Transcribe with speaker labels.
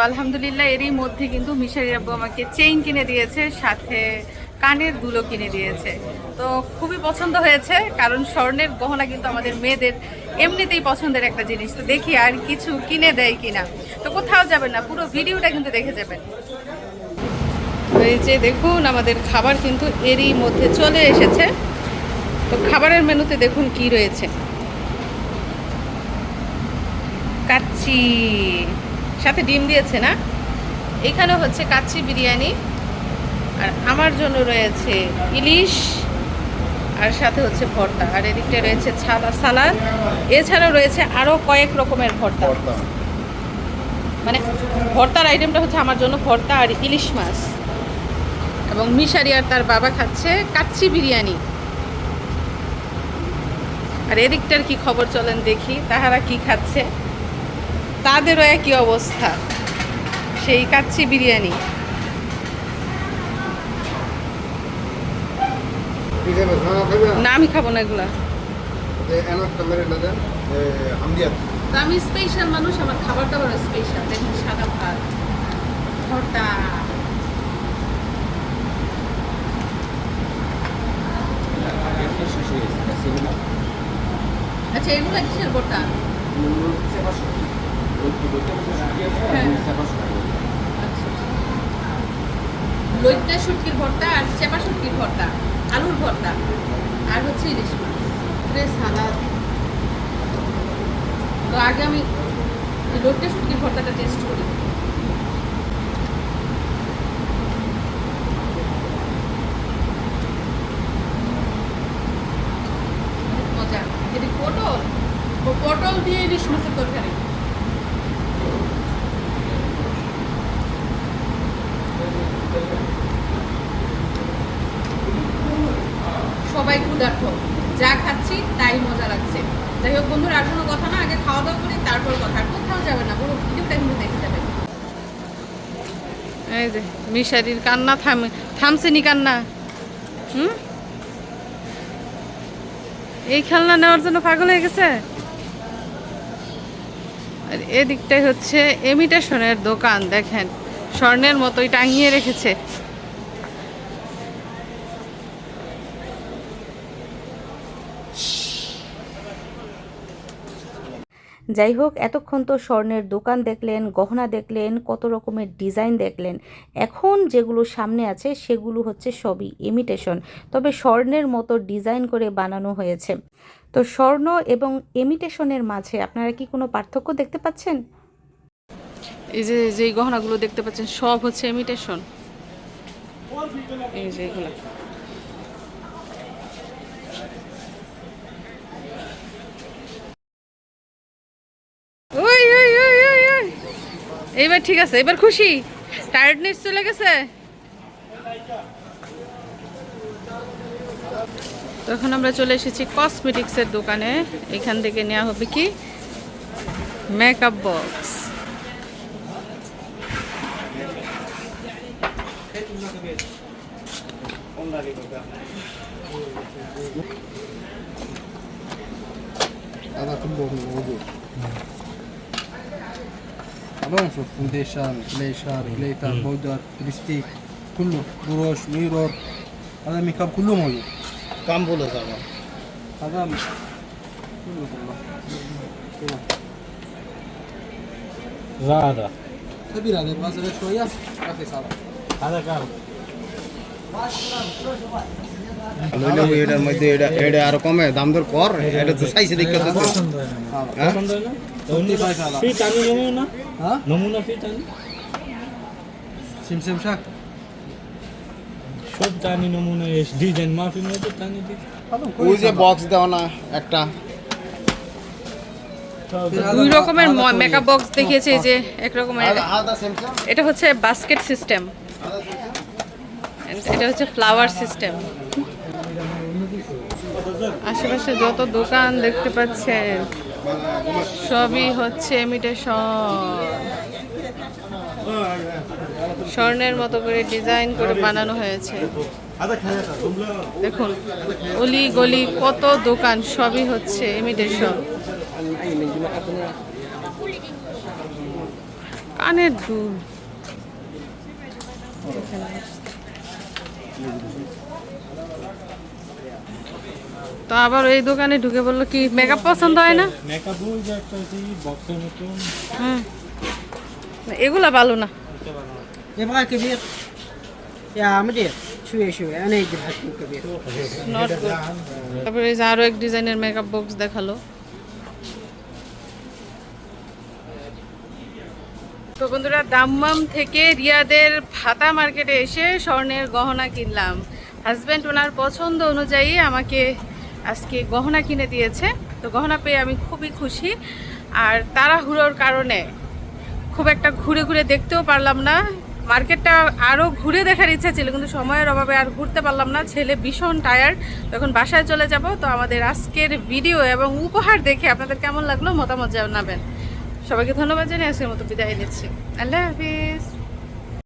Speaker 1: আলহামদুলিল্লাহ এরই মধ্যে কিন্তু মিশারি আব্বু আমাকে চেইন কিনে দিয়েছে, সাথে কানের দুলও কিনে দিয়েছে। তো খুবই পছন্দ হয়েছে, কারণ স্বর্ণের গহনা কিন্তু আমাদের মেয়েদের এমনিতেই পছন্দের একটা জিনিস। তো দেখি আর কিছু কিনে দেয় কিনা। তো কোথাও যাবেন না, পুরো ভিডিওটা কিন্তু দেখে যাবেন। এই যে দেখুন আমাদের খাবার কিন্তু এরই মধ্যে চলে এসেছে। তো খাবারের মেনুতে দেখুন কি রয়েছে। কাচ্চি, সাথে ডিম দিয়েছে না। এখানে হচ্ছে কাচ্চি বিরিয়ানি, আর আমার জন্য রয়েছে ইলিশ, আর সাথে হচ্ছে ভর্তা, আর এদিকটা রয়েছে সালাদ। এছাড়াও রয়েছে আরও কয়েক রকমের ভর্তা। মানে ভর্তার আইটেমটা হচ্ছে আমার জন্য ভর্তা আর ইলিশ মাছ। এবং মিশারি আর তার বাবা খাচ্ছে কাচ্চি বিরিয়ানি। আর এদিকটার কি খবর চলেন দেখি, তাহারা কি খাচ্ছে, তাদেরও একই অবস্থা, সেই কাচ্চি বিরিয়ানি। না আমি খাবো না এগুলা, আমি স্পেশাল মানুষ, আমার খাবারটা বড় স্পেশাল। দেখুন সাদা ভাত, ভর্তা, আচ্ছা এগুলো কিসের ভর্তা? লইট্টা শুটকির ভর্তা, আর চেপা শুটকির ভর্তা, আলুর ভর্তা, আর হচ্ছে ইলিশ মাছ, সালাদ। তো আগে আমি লইট্টা শুটকির ভর্তাটা টেস্ট করি। মজা। এটি পটল দিয়ে ইলিশ মাছের তরকারি। সবাই ক্ষুধার্ত, যা খাচ্ছি তাই মজা লাগছে। যাই হোক বন্ধুরা, আর কোনো কথা না, আগে খাওয়া দাওয়া করি তারপর কথা। কোথাও যাবে না, পুরো ভিডিওটা কিন্তু দেখে যাবেন। এই যে মিশারির কান্না থামছেনি কান্না। এই খেলনা নেওয়ার জন্য পাগল হয়ে গেছে। আর এদিকটাই হচ্ছে ইমিটেশনের দোকান, দেখেন স্বর্ণের মতোই টাঙিয়ে রেখেছে।
Speaker 2: যাই হোক, এতক্ষণ তো স্বর্ণের দোকান দেখলেন, গহনা দেখলেন, কত রকমের ডিজাইন দেখলেন। এখন যেগুলো সামনে আছে সেগুলো হচ্ছে সবই ইমিটেশন, তবে স্বর্ণের মতো ডিজাইন করে বানানো হয়েছে। তো স্বর্ণ এবং ইমিটেশনের মাঝে আপনারা কি কোনো পার্থক্য দেখতে পাচ্ছেন?
Speaker 1: এই যে যেই গহনাগুলো দেখতে পাচ্ছেন সব হচ্ছে ইমিটেশন। এই যে এগুলো এইবার ঠিক আছে, এবার খুশি, টায়ার্ডনেস চলে গেছে। তখন আমরা চলে এসেছি কসমেটিক্সের দোকানে। এখান থেকে নেওয়া হবে কি মেকআপ বক্স।
Speaker 3: طبعا شوف فونديشن بلايشر جليتر بودر ليبستيك كله بروش ميرور هذا ميك اب كله موجود
Speaker 4: كم بولو طبعا
Speaker 3: هذا كله
Speaker 4: زادة
Speaker 3: كبير هذا يبغى زيادة شوية رخيص هذا كام
Speaker 4: এটার মধ্যে এটা আর কমে দাম দর কর, এটা তো সাইজে দেখতে তো
Speaker 3: পছন্দ হয় না ফি টানি নমুনা, হ্যাঁ নমুনা ফি টানি সিমসিম শাক
Speaker 5: সব টানি নমুনা এস ডিজাইন মাফি মধ্যে টানি দি
Speaker 4: ওই যে বক্স দাও না একটা,
Speaker 1: দুই রকমের মেকআপ বক্স দেখিয়েছে। এই যে এক রকমের,
Speaker 4: আলাদা স্যামসাং,
Speaker 1: এটা হচ্ছে বাস্কেট সিস্টেম, এটা হচ্ছে ফ্লাওয়ার সিস্টেম। আশেপাশে যত দোকান দেখতে পাচ্ছেন সবই হচ্ছে ইমিটেশন, স্বর্ণের মতো করে ডিজাইন করে বানানো হয়েছে। দেখুন অলি গলি কত দোকান, সবই হচ্ছে ইমিটেশন। কানের দুল। তো আবার এই দোকানে ঢুকে বললো কি মেকআপ পছন্দ হয় না?
Speaker 5: মেকআপ ওই যে একটা বক্সের মতন
Speaker 1: হুম, এগুলা ভালো না।
Speaker 6: يبغى كبير يا مدير شوية شوية أنا يجيب حجم كبير
Speaker 1: নট গুড। তারপরে এই যে আরো এক ডিজাইনের মেকআপ বক্স দেখালো। তো বন্ধুরা, দাম্মাম থেকে রিয়াদের ভাতা মার্কেটে এসে স্বর্ণের গহনা কিনলাম। হাজব্যান্ড ওনার পছন্দ অনুযায়ী আমাকে আজকে গহনা কিনে দিয়েছে। তো গহনা পেয়ে আমি খুবই খুশি। আর তাড়াহুড়োর কারণে খুব একটা ঘুরে ঘুরে দেখতেও পারলাম না। মার্কেটটা আরও ঘুরে দেখার ইচ্ছা ছিল, কিন্তু সময়ের অভাবে আর ঘুরতে পারলাম না। ছেলে ভীষণ টায়ার্ড, তখন বাসায় চলে যাব। তো আমাদের আজকের ভিডিও এবং উপহার দেখে আপনাদের কেমন লাগলো মতামত জানাবেন। সবাইকে ধন্যবাদ জানিয়ে আজকের মতো বিদায় নিচ্ছি। আল্লাহ হাফিজ।